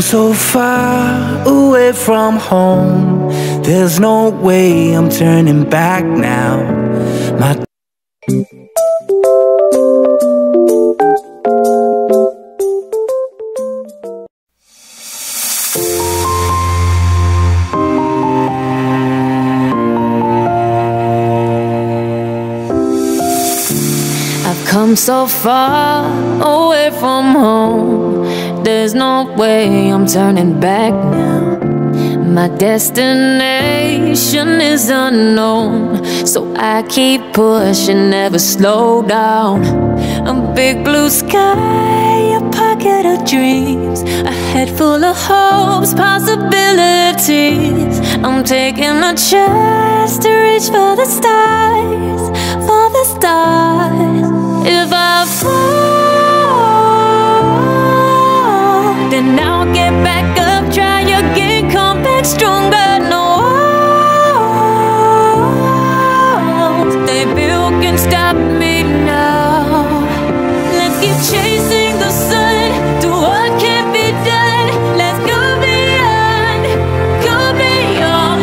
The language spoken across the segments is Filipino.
so far away from home. There's no way I'm turning back now. My I've come so far away from home. There's no way I'm turning back now. My destination is unknown, so I keep pushing, never slow down. A big blue sky, a pocket of dreams, a head full of hopes, possibilities. I'm taking a chance to reach for the stars, for the stars. If I fall, then I'll get back up, try again, come back stronger. No walls they built can stop me now. Let's keep chasing the sun, do what can't be done. Let's go beyond,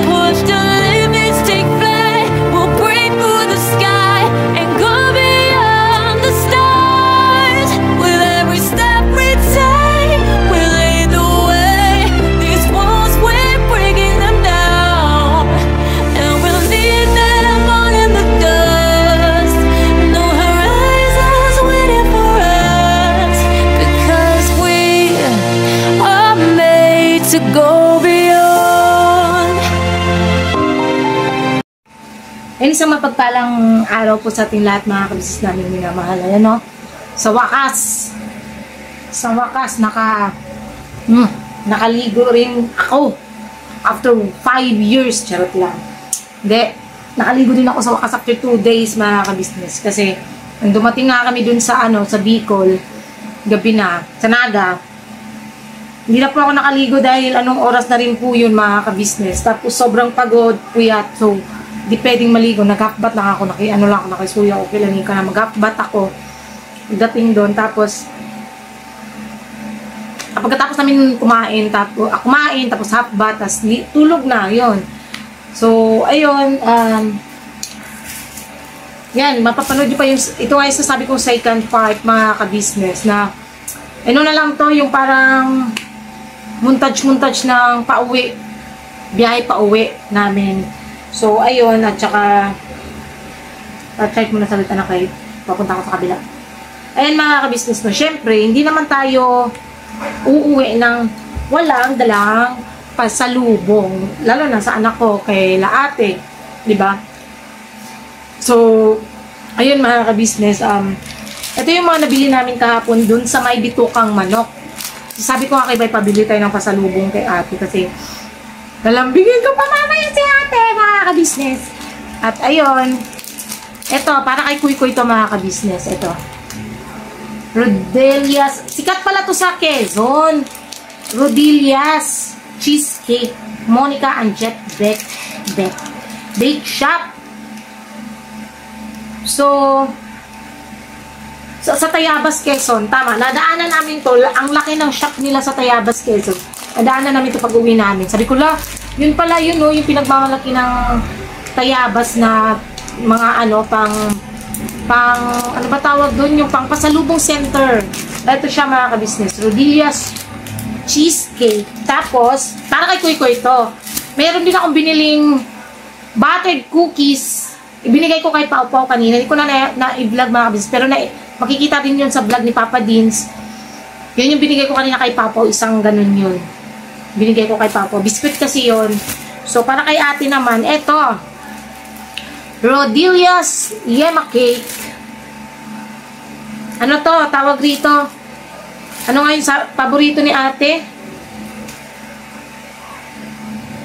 push the limits, take flight. We'll break through the sky and go beyond the stars. With every step we take, we'll lead the way. These walls, we're breaking them down, and we'll leave them all in the dust. No horizons waiting for us, because we are made to go beyond. Isang mapagpalang araw po sa ating lahat, mga kabisnes namin minamahal. Ayan, no? Sa wakas, nakaligo rin ako after 5 years. Charot lang. Hindi, nakaligo din ako sa wakas after 2 days, mga kabisnes. Kasi, nang dumating nga kami dun sa, sa Bicol, gabi na, sa Naga, hindi na po ako nakaligo dahil anong oras na rin po yun, mga kabisnes. Tapos, sobrang pagod, puyat. So, di pwedeng maligo. Nag-half-bath lang ako. Nakisuya ako. Kailanin ka na. Mag-half-bath ako. Dating doon. Tapos, pagkatapos namin kumain, tapos half-bath, tapos tulog na. Yun. So, ayun. Yan. Mapapanood nyo pa yung, ito ay sasabi kong second part, mga kabisnes, na, na lang to, yung parang montage ng pauwi. Biyahe pauwi namin. So, ayun, at saka try mo na salita na kayo. Papunta ko sa kabila. Ayan, mga kabisnes, no. Siyempre, hindi naman tayo uuwi ng walang dalang pasalubong. Lalo na sa anak ko, kay Laate. Diba? So, ayun, mga kabisnes, ito yung mga nabili namin kahapon dun sa may bitukang manok. Sabi ko nga kay Bay, pabili tayo ng pasalubong kay ate kasi nalambingin ko pa mamaya si ate, mga kabisnes. At ayun, ito, para kay Kuy-Kuy to, mga kabisnes. Ito, Rodelia's, sikat pala to sa Quezon. Rodelia's Cheesecake, Monica and Jet Bake Shop. So, sa Tayabas, Quezon, tama, nadaanan namin to. Ang laki ng shop nila sa Tayabas, Quezon. Nadaanan namin ito pag-uwi namin. Sabi ko, yun pala yun, no, yung pinagmamalaki ng Tayabas na mga ano ba tawag doon, yung pang pasalubong center. Ito siya, mga kabisnes, Rodelia's Cheesecake. Tapos, para kay Kuy-Kuy ito, meron din akong biniling buttered cookies. Ibinigay ko kay Pau Pau kanina. Hindi ko na i-vlog, mga kabisnes, pero makikita din yun sa vlog ni Papa Dins. Yun yung binigay ko kanina kay Papa, isang ganun yun. Binigay ko kay Papa. Biscuit kasi yun. So, para kay ate naman, eto. Rodelia's Yema Cake. Ano to? Tawag rito. Ano nga yung paborito ni ate?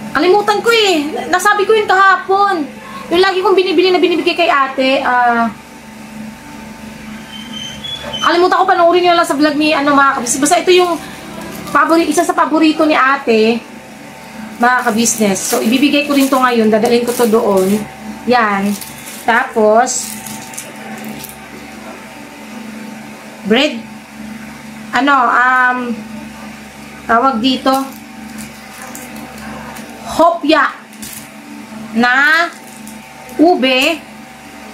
Kalimutan ko eh. Nasabi ko yun kahapon. Yung lagi kong binibigay kay ate. Kalimutan ko, panoorin nyo lang sa vlog ni mga kabisnes. Basta ito yung isa sa paborito ni ate, mga kabisnes. So, ibibigay ko rin to ngayon. Dadalhin ko to doon. Yan. Tapos, bread, tawag dito, hopya na ube.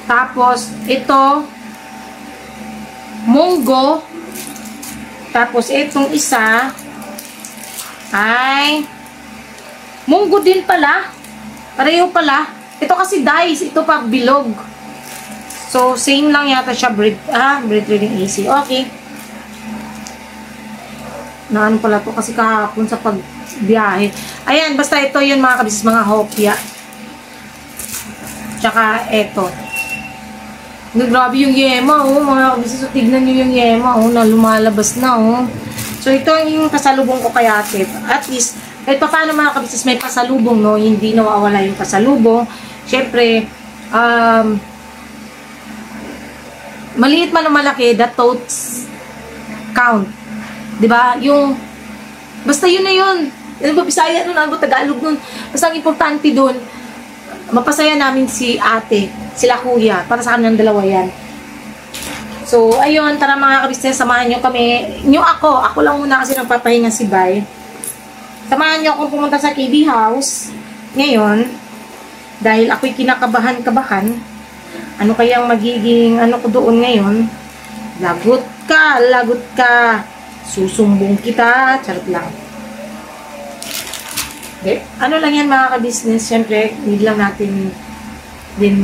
Tapos, ito, munggo. Tapos, itong isa, ay, munggo din pala. Pareho pala. Ito kasi dice, ito pa bilog. So, same lang yata siya, bread reading easy. Okay. Na ano pala to kasi kahapon sa pagbiyahe. Ayan, basta ito yun mga kabisnes, mga hopya. Tsaka, eto. Grabe yung yema, oh. Mga kabisnes, so, tignan nyo yung yema, oh, na lumalabas na, oh. So, ito yung pasalubong ko kay ate. At least, kahit pa paano mga kabisnes, may pasalubong, no? Hindi nawawala yung pasalubong. Siyempre, maliit man o malaki, the totes count. Diba? Yung, basta yun na yun. Ano ba, Bisaya nun, ano ba, Tagalog nun. Basta ang importante dun, mapasaya namin si ate, sila kuya, para sa kanilang dalawa yan. So, ayun, tara mga kabisnes, samahan nyo kami. Ako lang muna kasi nagpapahinga si Bay. Samahan nyo akong pumunta sa KB House ngayon, dahil ako'y kinakabahan-kabahan. Ano kayang magiging, ano ko doon ngayon? Lagot ka, susumbong kita, charot lang. Okay. Ano lang yan mga kabisnes, syempre, need lang natin din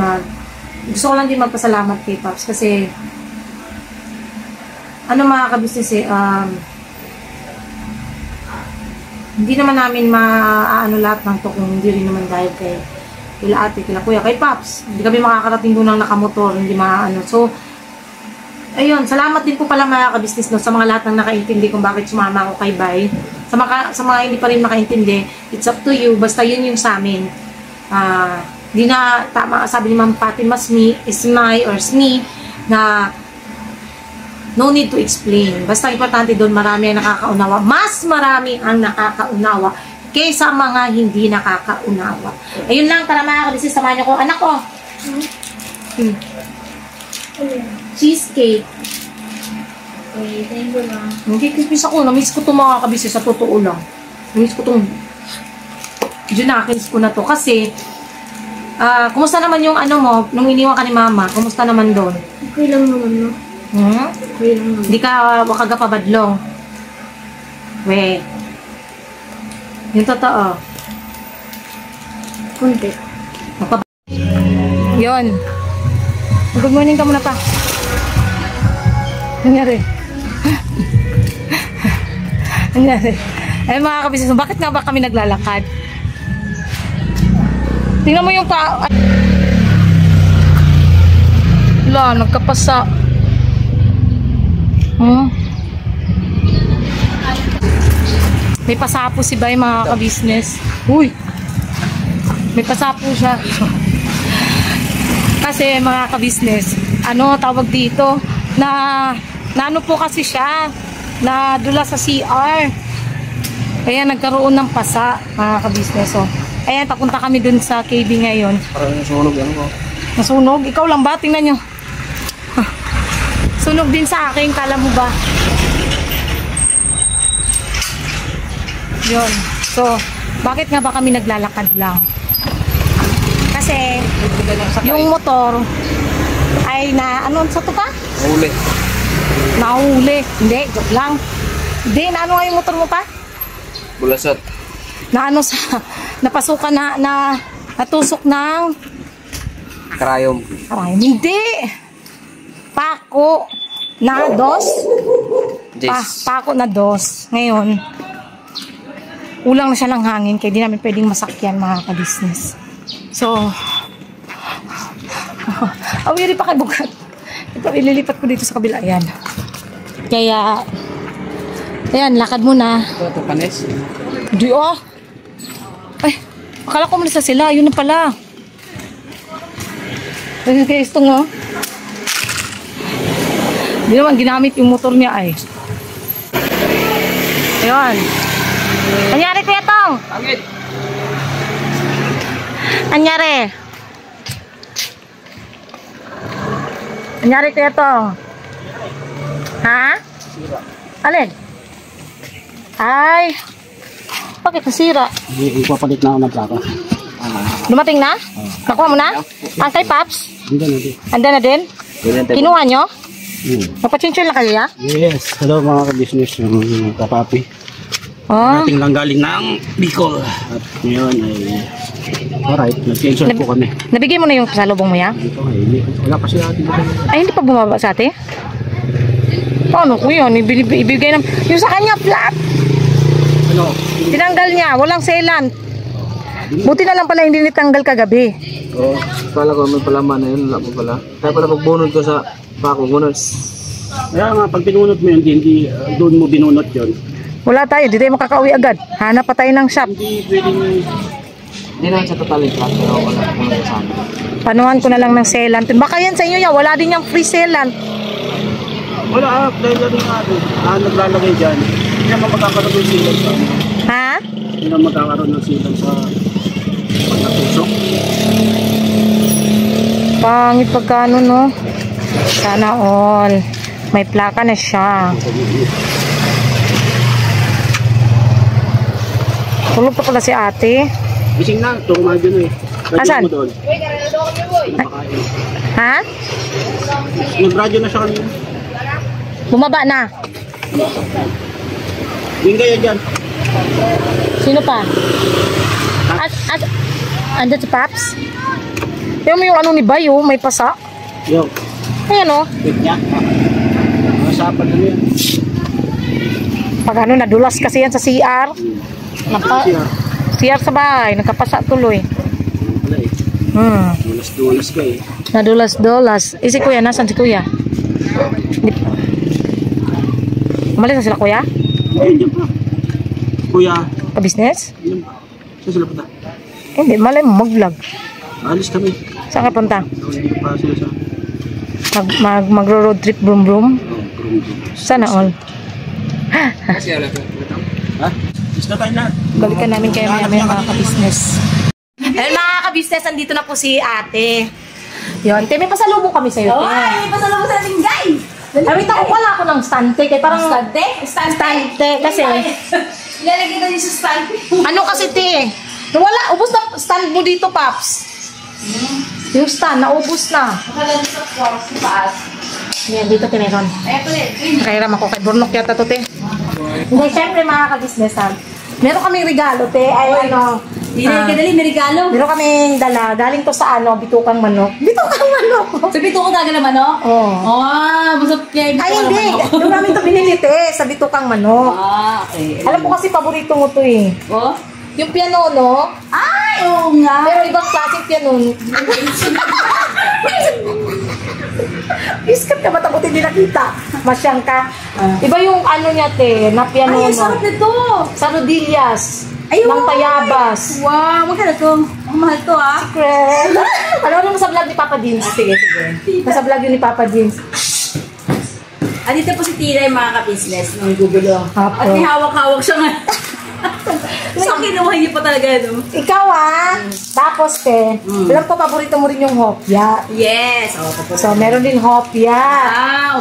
gusto ko lang din magpasalamat kay Pops kasi ano mga kabisnes hindi naman namin maano lahat ng to kung hindi rin naman dahil kay kila ate, kila kuya, kay Pops. Hindi kami makakarating doon ng nakamotor, hindi maano. So, ayun, salamat din po pala mga kabisnes no, sa mga lahat ng nakaintindi kung bakit sumama ako kay Bay. Sa mga hindi pa rin makaintindi, it's up to you. Basta yun yung sa amin. Di na, tama, sabi ni Ma'am Fatima Ismay or Smi, na no need to explain. Basta importante doon, marami ang nakakaunawa. Mas marami ang nakakaunawa kaysa mga hindi nakakaunawa. Ayun lang, tara mga kabisnes, samahan niyo ko. Anak ko. Cheesecake. Okay, thank you lang. Hindi, kispis ako. Namiss ko itong mga kabisnes, sa totoo lang. Namiss ko itong junakins ko na to. Kasi, kumusta naman yung ano mo, nung iniwan ka ni Mama? Kumusta naman doon? Okay lang naman, no? Okay lang naman. Hindi ka wakaga pabadlong. We. Yung totoo. Kunti. Yun. Good morning ka muna pa. Nangyari. Nangyari. Ay mga kabisnes, bakit nga ba kami naglalakad? Tingnan mo yung pa... Wala, nagkapasa. May pasapo si Bay mga kabisnes. Uy! May pasapo siya. Kasi mga kabisnes, ano tawag dito, na ano po kasi siya, na dula sa CR. Kaya nagkaroon ng pasa, mga kabisnes. So, ayan, papunta kami dun sa KB ngayon. Parang nasunog yan ko. Nasunog? Ikaw lang ba? Tingnan nyo. Sunog din sa akin, kala mo ba? Yun. So, bakit nga ba kami naglalakad lang? Kasi, yung motor ay na, ano sa to pa? Nahuli. Nahuli. Hindi, joke lang. Hindi, na ano nga yung motor mo pa? Bulasot. Na ano sa, napasukan na natusok ng Karayom. hindi. Pako na dos. Pako na dos. Ngayon, ulang na siya ng hangin kaya di namin pwedeng masakyan mga ka-business. So, awiri pa kay bugat. Ito, ililipat ko dito sa kabila. Ayan. Kaya, ayan, lakad muna. Ito, panis. Di oh. Ay, akala ko malisa sila. Yun na pala. Kasi kaya itong oh. Hindi naman ginamit yung motor niya ay. Ayun. Anyari kuya Tong? Angit. Anyari? Anyari kuya Tong? Ha? Sira. Alin? Ay, bakit nasira? Ipapalit na ako ng plaka. Dumating na? Nakuha mo na? Ang kay Paps? Hindi. Andan na din? Kinuha nyo? Nagpa-chinchil na kayo ya? Yes. Hello mga ka-business, yung kapapi. Oh. Ating lang galing ng Bicol. At ngayon ay alright, nag-cancel po kami. Nabigay mo na yung pasalubong mo ya? Ito ay wala pa sila ating. Ay, hindi pa bumaba sa ate? Paano ko yun? Ibigay na. Yung sa kanya, flat. Ano? Tinanggal niya. Walang sealant. Buti na lang pala hindi nitanggal kagabi. Oo. Pala ko may palaman na yun. Wala mo pala. Kaya pala pagbunod ko sa pako. Bunod. Kaya nga, pag binunot mo yun, hindi doon mo binunot yun. Wala tayo. Hindi tayo makakauwi agad. Hanap pa tayo ng shop. Hindi pwedeng. Hindi naman sa total yung pero wala akong kasama. Panuhan ko na lang ng sealant. Baka yan sa inyo ya. Wala din yung free sealant. Wala dahil na rin nga doon. Naglalagay dyan. Hindi naman magkakaroon ng silang sa Ha? Hindi naman magkakaroon ng silang sa pagkatusok. Pangit pagkano no? Sana all. May plaka na siya. Tulog pa pala si ate. Gising na, ito kumain din eh. Asan? Mo doon. Kumakain. Ha? Nag-radio na siya kanina. Bumaba na. Yung kaya dyan. Sino pa? Andyan si Paps? Tignan mo yung ano ni Bayo, may pasa. Yo, Ayan o. wait niya. Masapan na yan. Pag ano, nadulas kasi yan sa CR. CR sa bahay, nagkapasa tuloy. Wala eh. Dulas ka eh. Nadulas-dulas. Si Kuya, nasan si Kuya? Umalis na sila Kuya? Ayun dyan pa. Kuya, Pa-business? yun pa. Saan sila punta? Hindi, malay mo, mag-vlog. Alis kami. Saan ka punta? Hindi ko pa sila sa... Magro-road trip brum-brum? Sana all. Kasi alam ko. Ha? Is na tayo na. Balikan namin kayo maya-maya mga ka-business. Ayun mga ka-business, andito na po si ate. Yun, te, may pasalubong kami sa'yo. Oh, ay, pasalubong sa ating guys! Awit ako pala ako ng stante, kaya parang... Stante? Stante, kasi... Ilalagay na niyo sa stante. Ano kasi, te? Wala, ubos na stand mo dito, Paps. Yung stand, naubos na. Nakala sa kwarto sa taas. Yan, dito, te, meron. Ay, pala, green. Kairam ako kay Burnok yata to, te. Hindi, syempre mga ka-business, ha? Meron kaming regalo, te. Ay, ano... Hindi na kadali, may regalo. Meron kaming dala. Galing to sa ano, Bitukang Manok. Bitukang Manok! Sabi ko talaga naman, no? Oo. Oh, masap kaya Ay, hindi. Yung namin to binili, te, sa Bitukang Manok. Ah, okay. Alam ko kasi paborito mo to, eh. Oh? Yung piano, no? Ay, oo nga. Pero ibang klaseng piano. Iskat ka, ba't ako hindi nakita? Masyang ka. Iba yung ano niya, te, na piano, Ay, ang sarap nito. Sa rodillas. Ayun. Ng Tayabas. Wow, magkano to? Ang mahal to, ah. Secret. Alam mo sa vlog ni Papa Dins. Sige. Nasa vlog yun ni Papa Dins. Dito po si Tira yung mga ka-business ng gugulo. Apo. At may hawak-hawak siya nga. So, kinuha niyo pa talaga, no? Ikaw Tapos, te, alam ko paborito mo rin yung hopya. Yes. Oh, tapos. So, meron din hopya.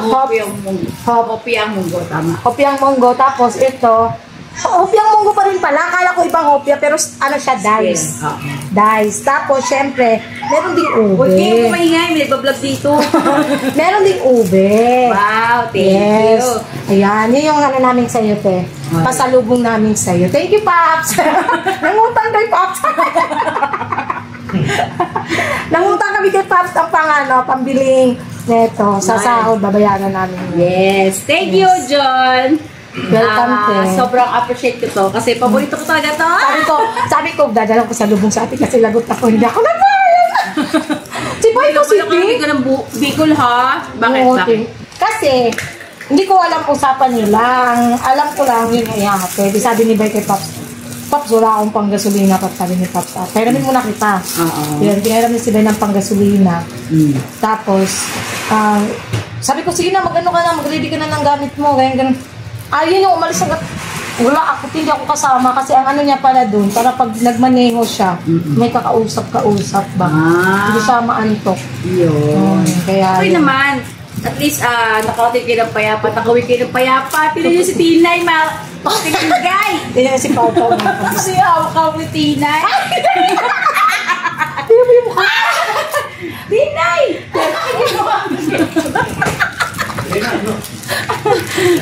Hopi ang munggo. Hopi ang munggo, tama. Hopyang munggo. Tapos, ito. Hopyang munggo pa rin pala. Akala ko ibang hopya, pero ano siya, dice. Dice. Tapos, syempre, meron ding ube. Huwag kayo kumahingay, may nagbablog dito. Meron ding ube. Wow, thank Yes. you. Ayan, yun yung ano namin sa'yo, te. Pasalubong namin sa'yo. Thank you, Paps. Nangutang kay Paps. Nangutang kami kay Paps ang pambiling neto. Sa sahod, babayaran namin. Yes. Thank you, John. Welcome, te. Sobrang appreciate ko to kasi paborito ko talaga to. Sabi ko, dadalang ko sa lubong sa atin kasi lagot ako. Hindi ako nagbayad. Si Boy ko si Hindi ko ng Bicol, ha? Bakit? Oo, Bakit? te. Kasi, hindi ko alam usapan nila. Alam ko lang yun ay ate. Di sabi ni Boy kay Pops, Pops, wala akong panggasolina. Pag sabi ni Pops, pahiramin muna kita. Yan, pinahiramin si Boy ng panggasolina. Tapos, sabi ko, sige na, mag-ano ka na, mag-ready ka na ng gamit mo. Ganyan. Ayun yung umalis agad. Wala ako, hindi ako kasama kasi ang ano niya pala dun, para pag nagmaneho siya, may kakausap ba? Hindi siya maantok. Yun. Kaya, Okay yun. naman. At least, nakautin kayo ng payapa, nakawin kayo ng payapa. Tingnan niyo si Tinay, Tinay! Tingnan si Pao Pao. Kasi hawak ni Tinay. Tinay!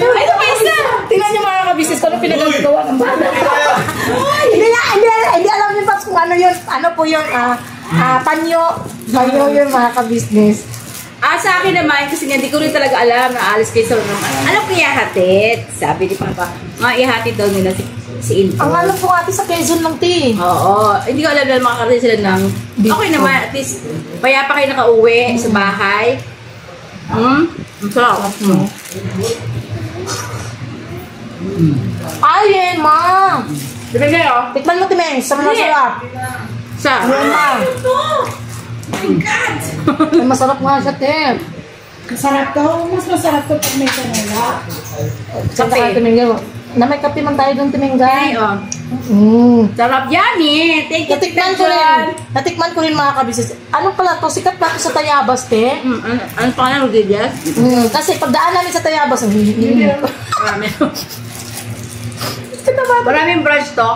Ay, ito pa isa! Tingnan niyo mga kabisnes ko, ano pinagagawa ng bata. Hindi alam niyo pa kung ano yun, ano po yun, panyo yun mga kabisnes. Sa akin naman, kasi nga, di ko rin talaga alam na alis kayo sa naman. Alam ko ihahatid. Sabi ni Papa, ihahatid daw nila si Info. Ang alam po ate sa Quezon lang, te. Oo. Hindi ko alam na makakarating sila ng... Okay naman, at least, payapa kayo nakauwi sa bahay. Ang sarap. Ay, ma! Diba kayo? Tikman mo, Timeng, sa mga sarap. Sa? Ayan, ma. Ay, masarap nga siya, te. Masarap to. Mas masarap to pag may kanila. Santa ka, Timeng. Na may kape man tayo doon, Timeng. Ay, oh. Sarap yan eh. Thank you, Natikman ko rin mga kabisnes. Ano pala to? Sikat pa to sa Tayabas, te. Ano pa nga, Rodriguez? Kasi pagdaan namin sa Tayabas, Marami. Maraming branch to.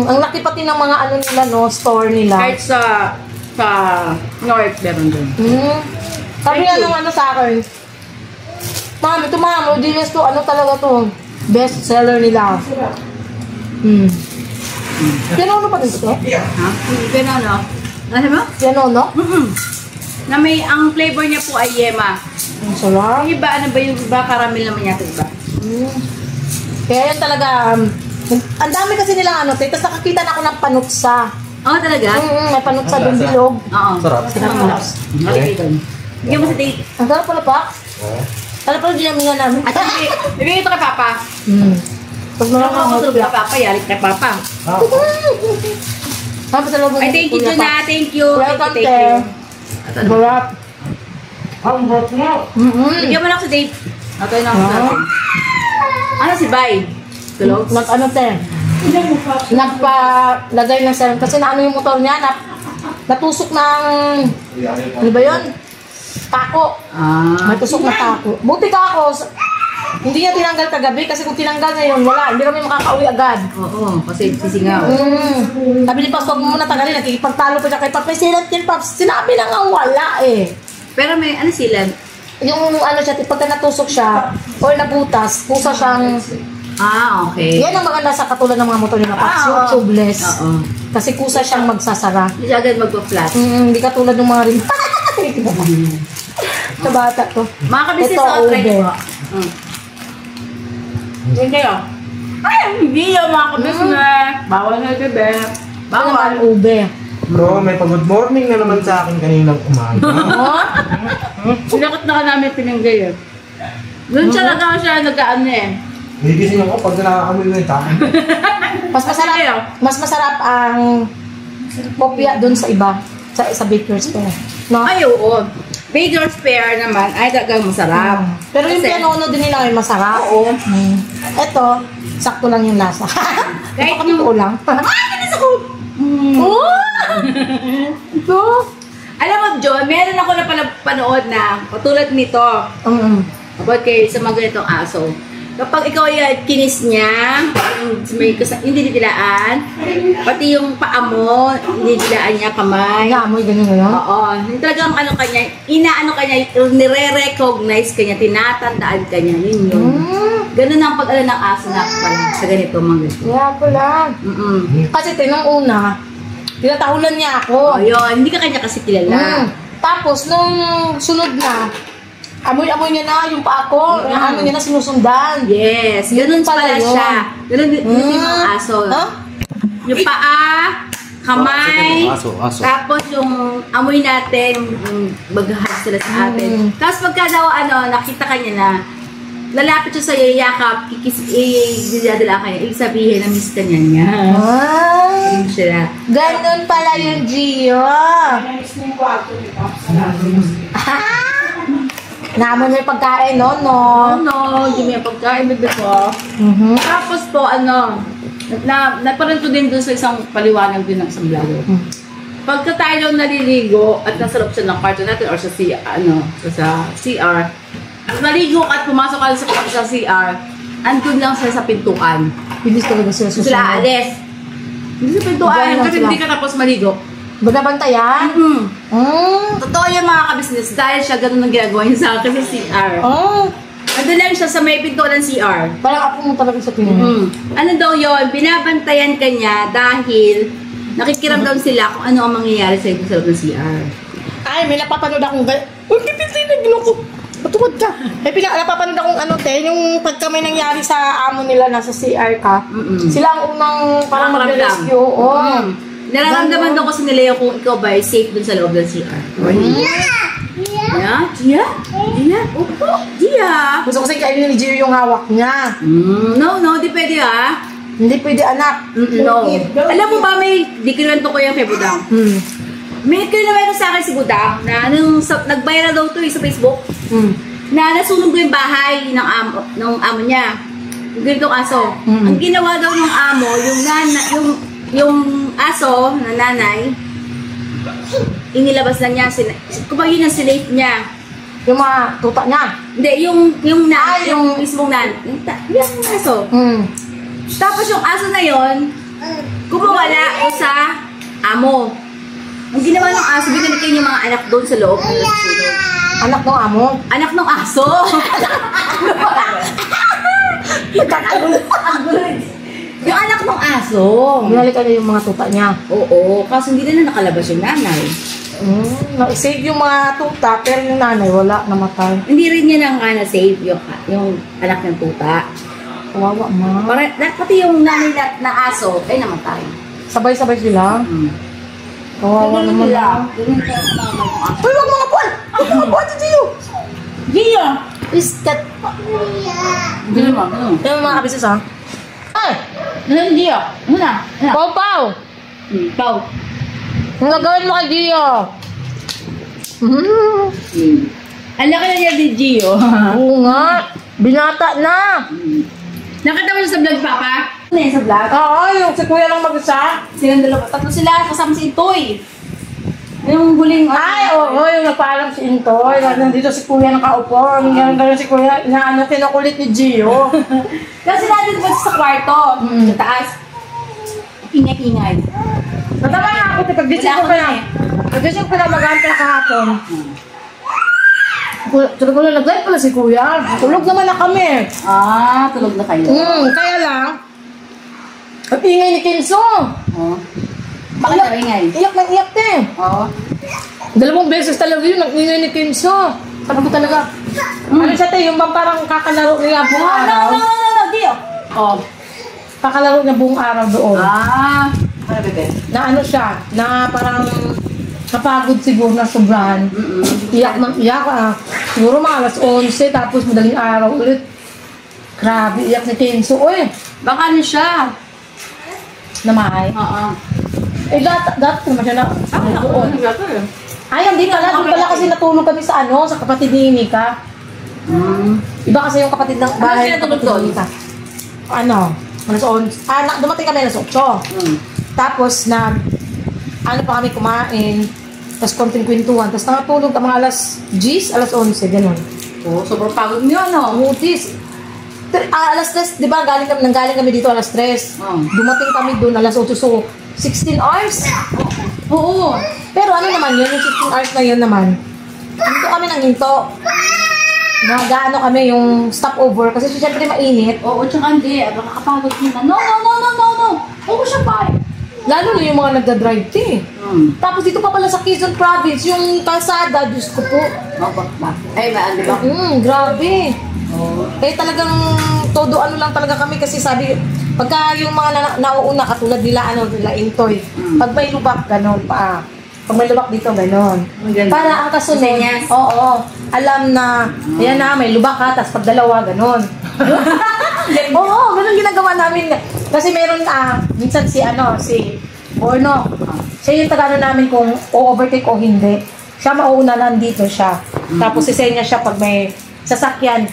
Ang laki pati ng mga ano nila, no, store nila. Kahit sa North, meron doon. Sabi nga ng ano sa akin, ma'am, ito ma'am, Rodriguez to, ano talaga to? Best seller nila. Pianono pa din ito? Ha? Pianono? Ano mo? Pianono? Na may, ang flavor niya po ay yema. Ang sarap. Yung iba, ano ba yung iba? Caramel naman yata iba. Kaya yan talaga, ang dami kasi nilang ano, tapos nakakita na ako ng panutsa. Oo, talaga? May panutsa doon bilog. Oo. Sarap. Sarap. Bigyan mo sa date. Ang sarap pala pa. Ano pala dinamingan namin? At bibigyan ito kay Papa. Pag Ano mga ako tulog kay Papa, yalik kay Papa. Tapos alam mo, Ay, thank you, Juna. Thank you. Welcome, Thank te. you. Sarap. Ang sarap nga. Bigyan mo lang sa date. Ito yung naman natin. Ano si Bay? Tulog? Ano te? Nagpa-lagay ng cellphone. Kasi naano yung motor niya, natusok ng, ano ba yun? Tako. May tusok na tako. Buti ka ako, hindi niya tinanggal kagabi kasi kung tinanggal niya yun, wala. Hindi kami makakauwi agad. Oo, kasi sisingaw. Sabi ni Pops, huwag mo muna tagalin. Nakikipagtalo pa siya kay Pops. May silat yan, Pops. Sinabi na nga wala eh. Pero may, ano sila? Yung ano siya, pagka natusok siya, or nabutas, pusa siyang... Okay. Yan ang maganda sa katulad ng mga motor nila, Pops. Yung tubeless. Oo. Kasi kusa siyang magsasara. Hindi siya agad magpa-flat. Hindi katulad ng mga rin. Sa bata to. Mga kabisnes Ito, ako, try ube. ko. Hindi kayo. Ay, hindi yung mga kabisnes. Bawal na bebe. Bawal. Bawal. Ube. Bro, may pag-good morning na naman sa akin kaninang umaga. Sinakot na ka namin pinanggay eh. Doon siya lang siya nag-ano eh. Nagigising ako pag nakakamoy na yung tayo. Mas masarap ang kopya doon sa iba. Sa baker's pair. No? Ay, oo. Baker's pair naman ay dagang masarap. Pero yung Kasi- pianono din nila ay masarap. Oo. Ito, sakto lang yung lasa. Kahit Ito kami yung- ulang. Kinis ako! Ito. Alam mo, John, meron ako na panood na katulad nito. About kay sa mga ganitong aso. Kapag ikaw ay kinis niya, hindi didilaan, pati yung paa mo, hindi didilaan niya kamay. Naamoy ganun ngayon? Oo. Talagang ano kanya, inaano kanya, nire-recognize kanya, tinatandaan kanya. Yun yun. Ganun ang pag-ala ng aso na pala sa ganito mga ganito. Kaya pala. Kasi tinong una, tinatahulan niya ako. Oh, yun. Hindi ka kanya kasi kilala. Tapos, nung sunod na, amoy-amoy niya na yung paa ko. Ano niya na sinusundan. Yes. Ganun pala yun. siya. Ganun din yung mga aso. Huh? Yung paa, kamay, Aso. tapos yung amoy natin, yung baghahal sila sa atin. Tapos pagka daw, nakita ka niya na, lalapit siya sa'yo, yakap, didadala ka niya. Ibig sabihin, na-miss ka niya. Ganun siya. Ganun pala yung Gio. Naamoy mo yung pagkain, no? Hindi mo yung pagkain, bebe ko. Tapos po, naparento din doon sa isang paliwanag din ng isang vlogger. pagka tayo naliligo at nasa loob siya ng kwarto natin or sa CR, naligo ka at pumasok ka sa CR, andun lang siya sa pintuan. Bilis talaga sila susunod. Sila alis. Hindi sa pintuan, Diyan lang kasi sila. hindi ka tapos maligo. Banabantayan? Totoo yan mga kabisnes, dahil siya ganun ang ginagawa niya sa akin sa CR. Oh, Andun lang siya sa may pintuan ng CR. parang ako mo talaga sa tingin. Ano daw yun, binabantayan ka niya dahil nakikiramdam sila kung ano ang mangyayari sa loob ng CR. Ay, may napapanood akong uy, pipitay na ginuko. Patungod ka. May napapanood akong ano, te, yung pagka may nangyari sa amo nila nasa CR ka. Sila ang unang parang mag-rescue. Oo. Nararamdaman daw kasi nila yung kung ikaw ba ay safe dun sa loob ng CR. Yeah? Gia? Gia? Opo. Gia? Gusto ko kasi kainin ni Gio yung hawak niya. No, di pwede ah. Hindi pwede, anak. No. Alam mo ba, may di kinuwento ko yung kay Budang. May kinuwento sa akin si Budang na nung nag-viral daw to sa Facebook na nasunog yung bahay ng amo niya. Yung ganitong aso. Ang ginawa daw ng amo, yung aso na nanay, inilabas lang niya, kumbaga yun ang sinate niya. Yung mga tuta niya. Hindi, yung mismong yung aso. Tapos yung aso na yon, kumawala sa amo. Ang ginawa ng aso, binalikan yung mga anak doon sa loob ng sunog. Anak ng amo. Anak ng aso! Yung anak ng aso. Binalikan niya yung mga tuta niya. Oo, kaso hindi na nakalabas yung nanay. Na-save yung mga tuta, pero yung nanay wala, namatay. Hindi rin niya nang na-save yung anak ng tuta. Kawawa, ma. Pati yung nanay na aso ay namatay. Sabay-sabay sila. Kawawa naman. Uy, wag mga buwan! Wag mga buwan si Gio! Gio! Is that... Gino mo, ano? Yung mga kabisis, ha? Ay! Ano Gio? Ano na? Pau, Pau! Pau. Ang gagawin mo kay Gio? Ang laki na niya ni Gio. Oo nga. Binata na. Nakita mo sa vlog, Papa? Ano yan sa vlog? Oo, yung si Kuya lang mag-isa. Silang dalawa. Tatlo sila, kasama si Itoy. Yung huling... Ay, oo, yung nagpaalam si Intoy. Nandito si Kuya nakaupo. Ganyan si Kuya, na kinukulit ni Gio. Kasi natin ba sa kwarto? Sa taas. Ingay-ingay. Matama nga ako, pag-gising ko pa na. Pag-gising ko na mag-aantay kahapon. Tulog ko lang, nag-live pala si Kuya. Tulog naman na kami. Ah, tulog na kayo. Kaya lang, at ingay ni Kinso. Oh. Bakit na ingay? Iyak na iyak din. Oo. Dalawang beses talaga yun, nag-ingay ni Kinso. Parang ko talaga. Ano siya tayo, yung bang parang kakalaro niya buong araw. No, Dio. Oh. Kakalaro niya buong araw doon. Ah. Ano bebe? Na ano siya, na parang napagod siguro na sobrahan. Iyak ng iyak. Siguro mga alas 11, tapos madaling araw ulit. Grabe, iyak ni Kenzo. Uy, Baka ano siya? namahay. Oo. Eh, dati naman siya na doon. eh. Ay, hindi pala. Doon pala kasi natulog kami sa sa kapatid ni Mika. Iba kasi yung kapatid ng bahay. Ano sila tulog doon? Ano? Alas 11. Dumating kami alas 8. Tapos ano pa kami kumain. Tapos konting kwentuhan. Tapos nakatulog ka mga alas 10, alas 11. Ganun. Oh, sobrang pagod niyo, ano? Mutis. Alas 3, di ba? Nanggaling kami dito alas 3. Dumating kami doon alas 8. So, 16 hours. Oo. Pero ano naman yun? Yung 16 hours na yun naman. Hinto kami ng hinto. Nagaano kami yung stopover. Kasi siyempre mainit. Oo, tsaka hindi. Nakakapagod nila. No. Oo, siya pa. Lalo na yung mga nagda-drive eh. Tapos dito pa pala sa Quezon Province, yung kalsada, Diyos ko po. Ay, di ba? Grabe. Eh talagang todo ano lang talaga kami kasi sabi, pagka yung mga nauuna katulad nila, nila Intoy, pag may lubak, gano'n pa. Pag may lubak dito, gano'n. Para ang kasunod, oo, alam na, ayan na, may lubak ha, tapos pag dalawa, gano'n. Oo, gano'n ginagawa namin. Kasi meron, minsan si Borno, siya yung tagano namin kung o-overtake o hindi. Siya mauuna nandito siya. Tapos sisenya siya pag may sasakyan.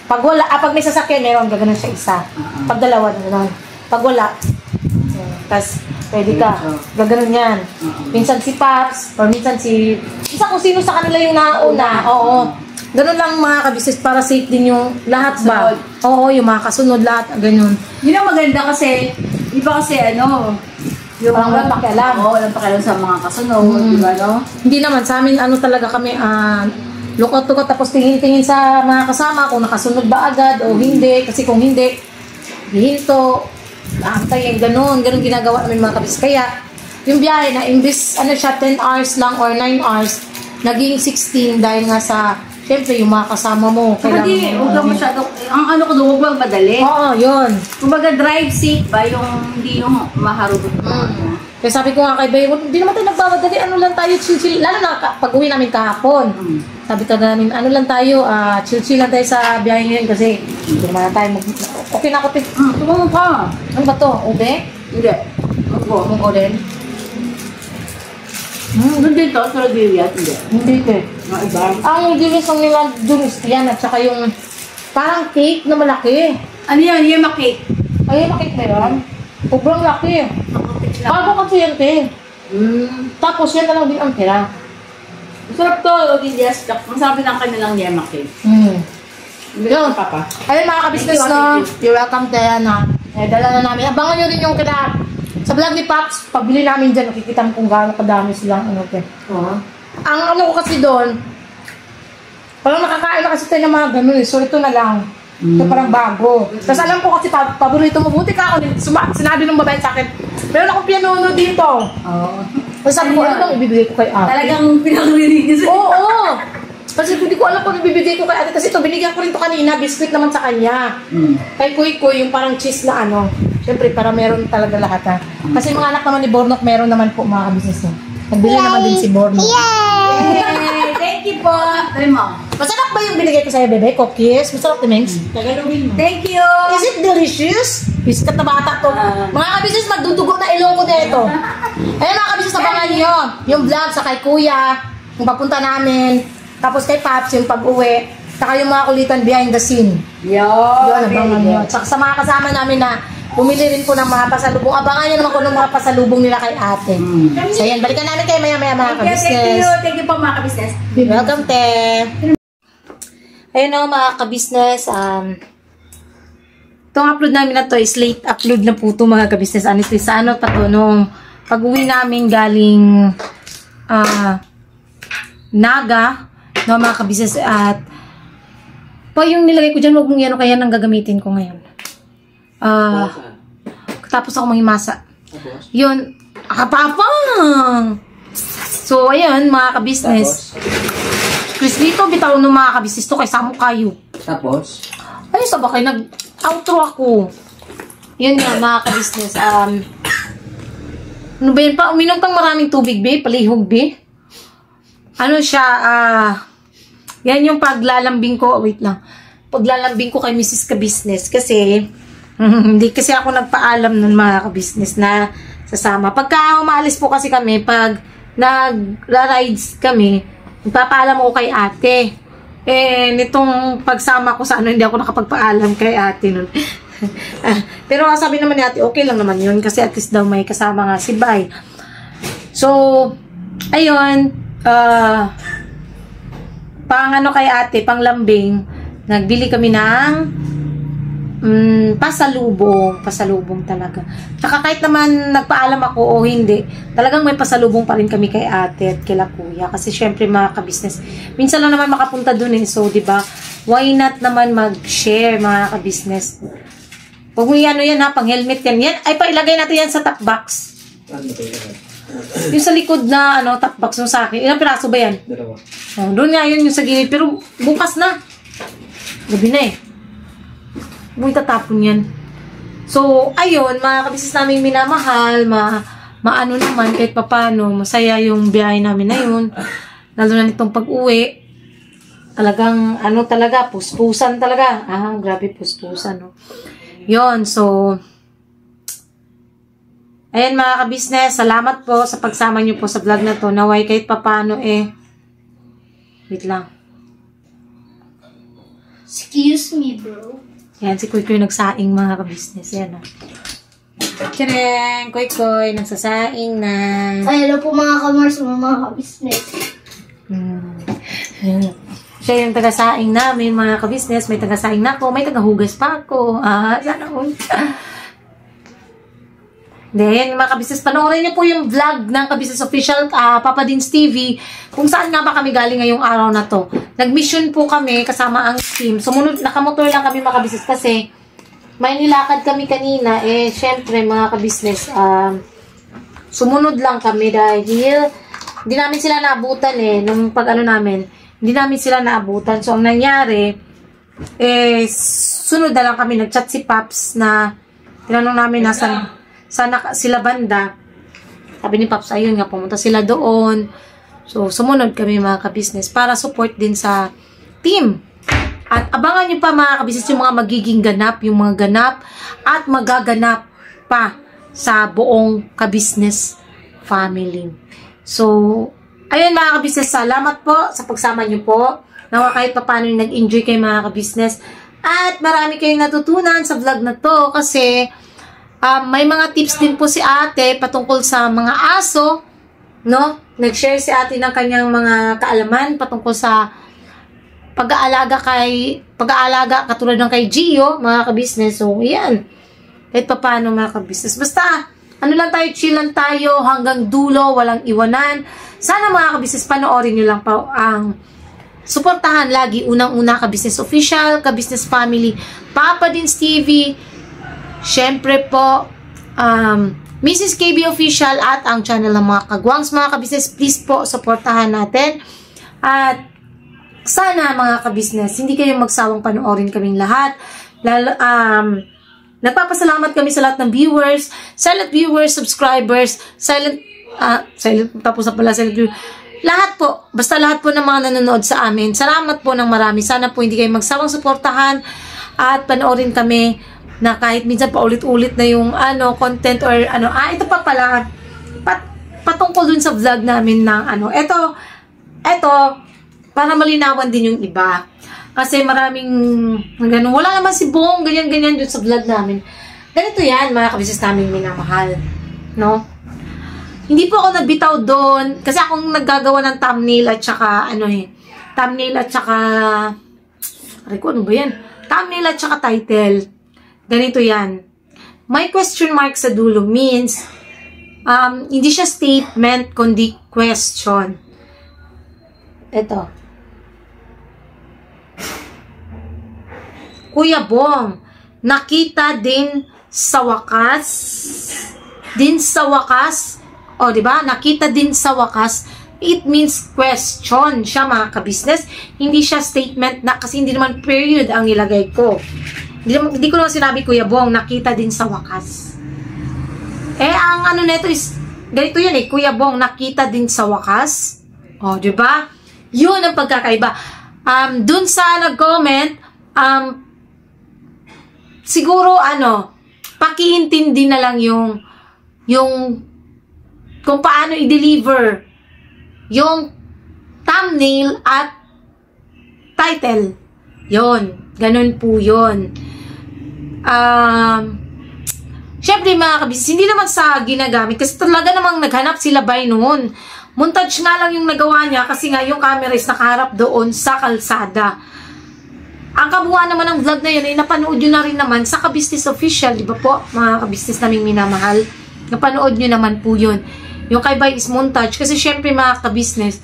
Pag wala, pag may sasakyan, meron, gano'n siya isa. Pag dalawa, gano'n. Pag wala, tapos pwede ka. Gaganon yan. Minsan si Paps, or minsan isa kung sino sa kanila yung nauna. Oo. Ganun lang mga kabisnes para safe din yung lahat ba? Oo, yung mga kasunod lahat, ganun. Yun ang maganda kasi, iba kasi ano, yung Parang walang pakialam. Oo, walang pakialam sa mga kasunod, di ba, no? Hindi naman, sa amin ano talaga kami, lukot-lukot tapos tingin-tingin sa mga kasama kung nakasunod ba agad o hindi. Kasi kung hindi, hihinto, aantayin, ganun ginagawa namin mga kabisnes. Kaya, yung biyahe na imbis, siya, 10 hours lang or 9 hours, naging 16 dahil nga sa siyempre, yung mga kasama mo. Hindi, huwag lang masyado. Ang ano ko doon, huwag madali. Oo, yun. Kumbaga, drive safe ba? Yung hindi yung maharubot mo. Kaya sabi ko nga kay Bay, hindi naman tayo nagbawadali, ano lang tayo, chill-chill. Lalo na pag-uwi namin kahapon. Sabi ka namin, ano lang tayo, chill-chill lang tayo sa biyahe ngayon kasi hindi naman tayo okay na ako, Tumulong ka. ano ba to? Ube? Hindi. Munggo din? Doon din to, sa Rodriguez, hindi. Hindi ko eh. Mga iba. Ang dilis ng nila dun is yan at saka yung parang cake na malaki. Ano yan? Yema cake. Ay, makik na yun. Sobrang laki. Bago kasi yan, te. Tapos yan na lang din ang tira. Masarap to, Rodriguez. Masarap din ang kanilang yema cake. Yun, Papa. ayun mga kabisnes na, you're welcome tayo na. Dala na namin. Abangan nyo rin yung sa vlog ni Paps, pabili namin dyan, nakikita mo kung gaano kadami silang ano, te. Ang ano ko kasi doon, parang nakakain na kasi tayo ng mga ganun eh. So ito na lang. Ito parang bago. Tapos alam ko kasi paborito mo. Buti ka ako. Sinabi ng babae sa akin, meron akong pianono dito. Tapos sabi ko, ano bang ibibigay ko kay ate? Talagang pinakarinig. Oo! Kasi hindi ko alam kung ibibigay ko kay ate. Kasi ito, binigyan ko rin to kanina. Biscuit naman sa kanya. Kay Kuy, yung parang cheese na ano. Siyempre, para meron talaga lahat ha. Kasi mga anak naman ni Bornok, meron naman po mga kabisnes niya. Nagbili naman din si Bornok. Yay! Thank you po. Dali mo. Masarap ba yung binigay ko sa'yo, bebe? Cookies? Masarap, Timings? Tagalogin mo. Thank you. Is it delicious? Biskat na bata to. Mga kabisnes, magdudugo na ilong ko dito. Ayun mga kabisnes, abangan nyo. Yung vlog sa kay Kuya, yung papunta namin. Tapos kay Paps, yung pag-uwi. Saka yung mga kulitan behind the scene. Yun, abangan nyo. Saka sa mga kasama namin na bumili rin po ng mga pasalubong. Abangan nyo naman kung ng mga pasalubong nila kay ate. So yan, balikan namin kayo maya-maya mga kabisnes. Thank you po mga kabisnes. Welcome, te. Ayun o mga kabisnes. Itong upload namin na to is late upload na po ito mga kabisnes. Honestly, sa ano pa to, nung pag-uwi namin galing Naga, no mga kabisnes. At po yung nilagay ko dyan, huwag mong yan o kaya nang gagamitin ko ngayon. Tapos ako manghimasa. Yun, akapapang! So, ayun, mga kabisnes. Crislito, bitaw ng mga kabisnes to kay Samu kayo. Tapos? Ay, sabakay, nag-outro ako. Yun nga, mga kabisnes. Ano ba yun pa? Uminom kang maraming tubig, be? Palihog, be? Ano siya, yan yung paglalambing ko. Wait lang. Paglalambing ko kay Mrs. Kabisnes. Kasi, hindi kasi ako nagpaalam nun mga kabisnes na sasama. Pagka umaalis po kasi kami, pag nag-rides kami, nagpapaalam ako kay ate. Eh, nitong pagsama ko sa ano, hindi ako nakapagpaalam kay ate nun. Pero sabi naman ni ate, okay lang naman yun. Kasi at least daw may kasama nga si Bay. So, ayun, pang ano kay ate, pang lambing, nagbili kami ng pasalubong talaga. Tsaka kahit naman nagpaalam ako o hindi, talagang may pasalubong pa rin kami kay ate at kila kuya. Kasi syempre mga kabisnes, minsan lang naman makapunta dun eh. So, diba, why not naman mag-share mga kabisnes? Huwag mo yan, yan ha, pang helmet yan. Yan, ay pailagay natin yan sa top box. Yung sa likod na top box yung sa akin. Ilang piraso ba yan? 2. Doon nga yun yung sa gilid. Pero bukas na. Gabi na eh. Huwag tatapon yan. So, ayun, mga kabisnes namin minamahal, maano naman, kahit papano, masaya yung biyahe namin na yun. Lalo na nitong pag-uwi, talagang, talaga, puspusan talaga. Grabe, puspusan, no. Yun, so, ayan mga kabisnes, salamat po sa pagsama nyo po sa vlog na to. Naway kahit papano wait lang. Excuse me, bro. Yan, si Kuy nagsaing mga kabisnes. Yan, Tcharing! Koy-koy, nagsasaing na. Ay, hello po mga kamars, mga ka-business. Siya yung taga-saing namin, mga ka-business. May taga-saing na ako, may taga-hugas pa ako. Sana all. Then, mga ka-business, panoorin niyo po yung vlog ng ka-business official, Papa Dins TV, kung saan nga ba kami galing ngayong araw na to. Nag-mission po kami kasama ang team. Sumunod, nakamotor lang kami mga ka-business kasi may nilakad kami kanina. Syempre mga ka-business, sumunod lang kami dahil hindi namin sila naabutan nung pag-ano namin, hindi namin sila naabutan. So, ang nangyari, sunod na lang kami, nag-chat si Paps na tinanong namin sana sila banda. Sabi ni Paps, ayun nga, pumunta sila doon. So, sumunod kami mga ka-business para support din sa team. At abangan nyo pa mga ka-business yung mga magiging ganap, yung mga ganap at magaganap pa sa buong ka-business family. So, ayun mga ka-business, salamat po sa pagsama nyo po. Nawa kahit pa paano nag-enjoy kayo mga ka-business. At marami kayong natutunan sa vlog na to kasi may mga tips din po si ate patungkol sa mga aso, no? Nag-share si ate ng kanyang mga kaalaman patungkol sa pag-aalaga katulad ng kay Gio, mga ka-business. So, yan. Kahit pa paano mga ka-business. Basta, ano lang tayo, chill lang tayo hanggang dulo, walang iwanan. Sana mga ka-business, panoorin nyo lang pa ang suportahan lagi, unang-una ka-business official, ka-business family, Papa Dins TV, syempre po, Mrs. KB Official at ang channel ng mga kagwangs, mga ka-business. Please po, supportahan natin. At sana mga ka-business, hindi kayong magsawang panoorin kaming lahat. Nagpapasalamat kami sa lahat ng viewers, silent viewers, subscribers, silent viewers. Lahat po, basta lahat po ng mga nanonood sa amin. Salamat po ng marami. Sana po hindi kayo magsawang suportahan at panoorin kami na kahit minsan paulit-ulit na yung content or ito pa pala patungkol dun sa vlog namin ng ito para malinawan din yung iba kasi maraming ganun, wala naman si Bong ganyan dun sa vlog namin. Ganito yan mga ka-business namin minamahal, no? Hindi po ako nagbitaw doon kasi akong naggagawa ng thumbnail at saka thumbnail at saka thumbnail at saka title. Ganito yan. May question mark sa dulo means hindi siya statement kundi question. Ito. Kuya Bong, nakita din sa wakas. O, diba? Nakita din sa wakas. It means question siya mga ka-business. Hindi siya statement na kasi hindi naman period ang nilagay ko. Hindi ko naman sinabi, Kuya Bong, nakita din sa wakas. Ang neto is, ganito yan Kuya Bong, nakita din sa wakas. O, diba? Yun ang pagkakaiba. Dun sa nag-comment, siguro, pakiintindi na lang yung kung paano i-deliver yung thumbnail at title. Yon, ganun po yun. Syempre mga ka-business, hindi naman sa ginagamit kasi talaga namang naghanap sila by noon. Montage nga lang yung nagawa niya kasi nga yung camera is nakaharap doon sa kalsada. Ang kabuuan naman ng vlog na yun ay napanood nyo na rin naman sa ka-business official, di ba po mga ka-business naming minamahal? Napanood nyo naman po yun. Yung kay Bay is montage kasi syempre mga ka-business,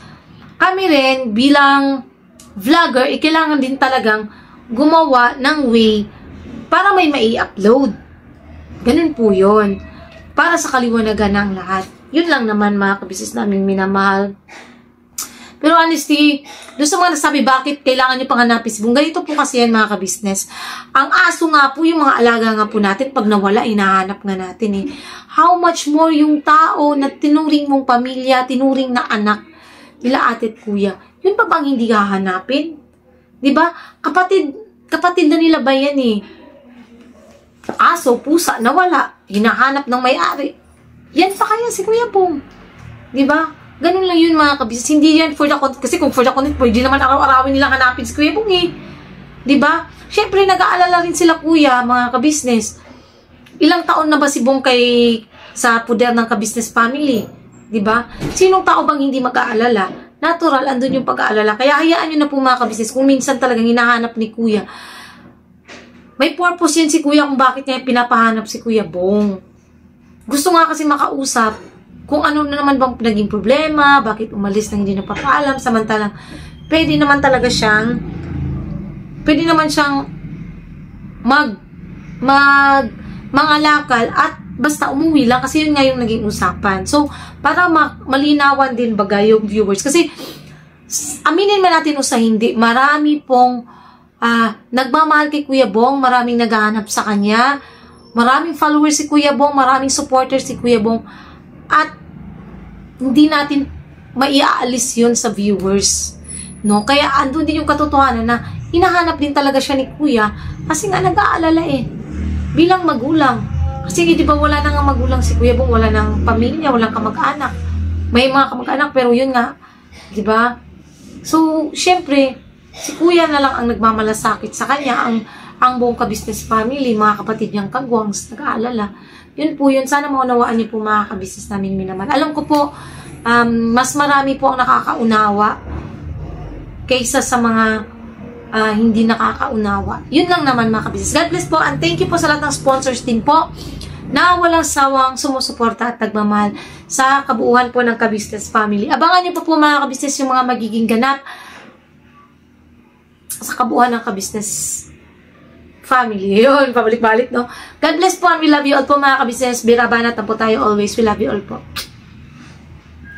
kami rin bilang vlogger, kailangan din talagang gumawa ng way para may mai-upload. Ganun po yun. Para sa kaliwanagan ng lahat. Yun lang naman mga ka-business naming minamahal. Pero honestly, doon sa mga nasabi bakit kailangan nyo panghanapin si Bong, ganito po kasi yan mga ka-business. Ang aso nga po, yung mga alaga nga po natin, pag nawala, inahanap nga natin How much more yung tao na tinuring mong pamilya, tinuring na anak nila ate at kuya. Yun pa bang hindi hahanapin? Diba? Kapatid na nila ba yan Aso, pusa, nawala. Hinahanap ng may-ari. Yan pa kaya si Kuya Bong. Diba? Ganun lang yun mga ka-business. Hindi yan for the content. Kasi kung for the content, pwede naman araw-arawin nilang hanapin si Kuya Bong Diba? Siyempre, nag-aalala rin sila kuya, mga ka-business. Ilang taon na ba si Bong sa puder ng ka-business family? 'Di ba? Sinong tao bang hindi mag-aalala? Natural, andun yung pag-aalala. Kaya hayaan nyo na po mga ka-business, kung minsan talagang hinahanap ni Kuya, may purpose yun si Kuya kung bakit niya pinapahanap si Kuya Bong. Gusto nga kasi makausap kung ano na naman bang naging problema, bakit umalis nang hindi napapaalam, samantalang pwede naman siyang mangalakal at basta umuwi lang kasi yun nga yung naging usapan. So, para malinawan din baga yung viewers. Kasi, aminin man natin o sa hindi, marami pong nagmamahal kay Kuya Bong, maraming naghahanap sa kanya, maraming followers si Kuya Bong, maraming supporters si Kuya Bong, at hindi natin maiaalis yun sa viewers. No? Kaya, andun din yung katotohanan na hinahanap din talaga siya ni Kuya kasi nga nag-aalala bilang magulang. Kasi di ba wala nang magulang si Kuya Bong, wala nang pamilya, walang kamag-anak. May mga kamag-anak pero yun nga, di ba? So, syempre, si Kuya na lang ang nagmamalasakit sa kanya, ang buong ka-business family, mga kapatid niyang kagwangs, nag-aalala. Yun po yun. Sana maunawaan niyo po mga ka-business namin minaman. Alam ko po, mas marami po ang nakakaunawa kaysa sa mga hindi nakakaunawa. Yun lang naman mga ka-business. God bless po and thank you po sa lahat ng sponsors din po na walang sawang sumusuporta at nagmamahal sa kabuuan po ng ka-business family. Abangan niyo po mga ka-business yung mga magiging ganap sa kabuuan ng ka-business family. Yun, pabalik-balik, no? God bless po and we love you all po mga ka-business. Birabanat na po tayo always. We love you all po.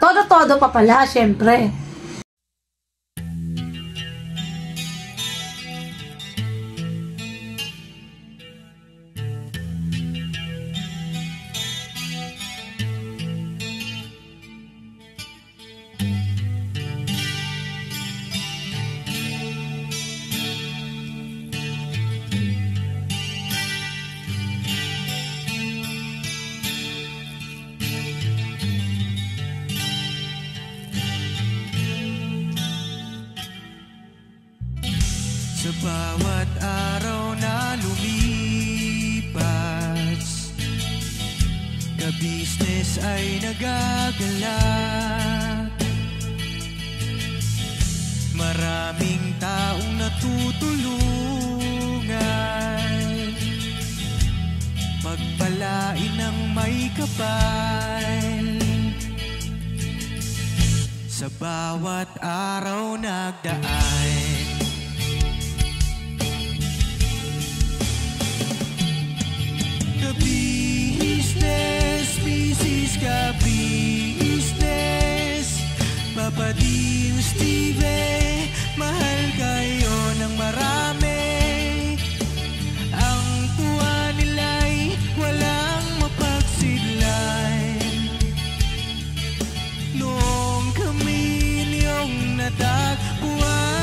Todo-todo pa pala, syempre. Sa bawat araw na lumipas, ka-business ay nagagalak. Maraming taong natutulungan, pagpalain ng may kapal. Sa bawat araw nagdaan, business, business ka business. Papa Din, Steve, mahal kayo ng marami. Ang tuwa nila'y walang mapagsidlan. Noong kami niyong natagpuan,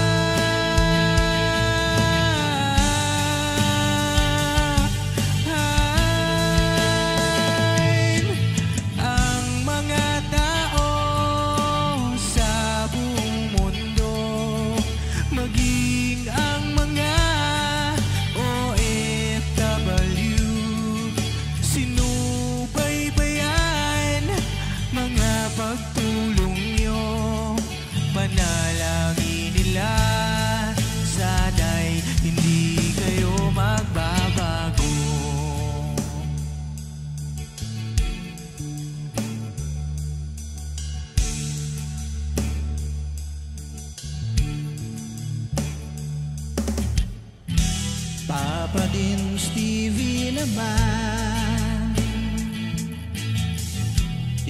Papa Din, Stevie naman,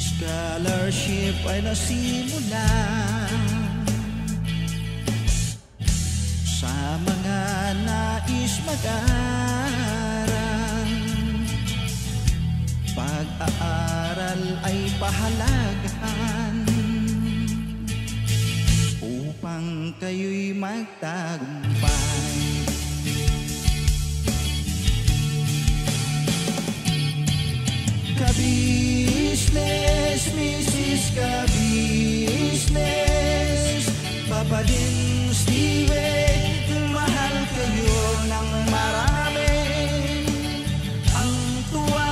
scholarship ay nasimula sa mga nais mag-aral. Pag-aaral ay pahalagahan upang kayo'y magtagumpay. Ka-business, Mrs. Ka-business, Papa Din, Steve, mahal kayo ng marami. Ang tuwa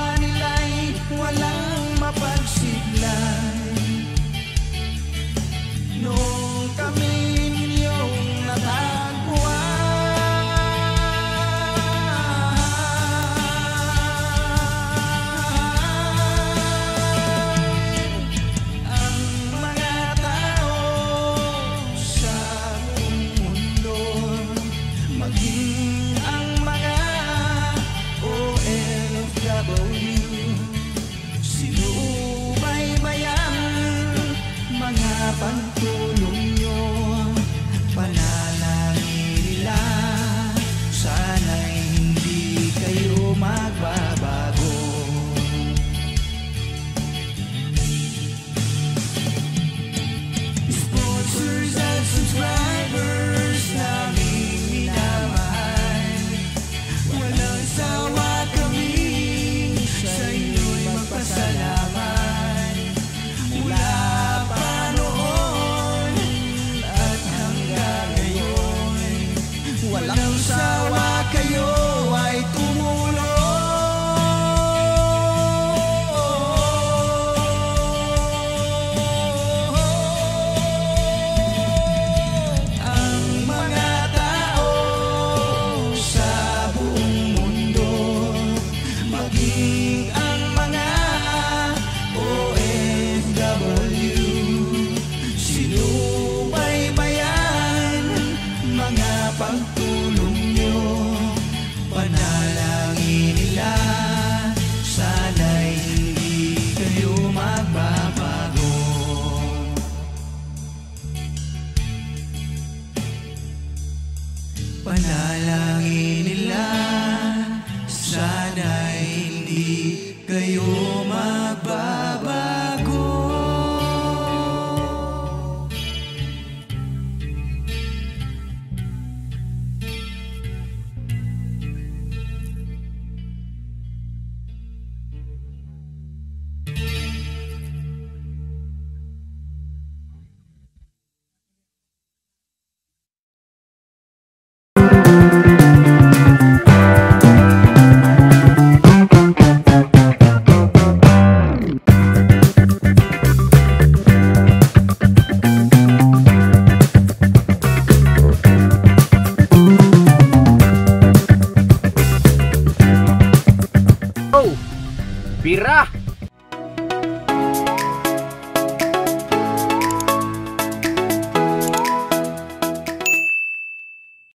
Panalangin nila, sana'y hindi kayo magbabago. Bira!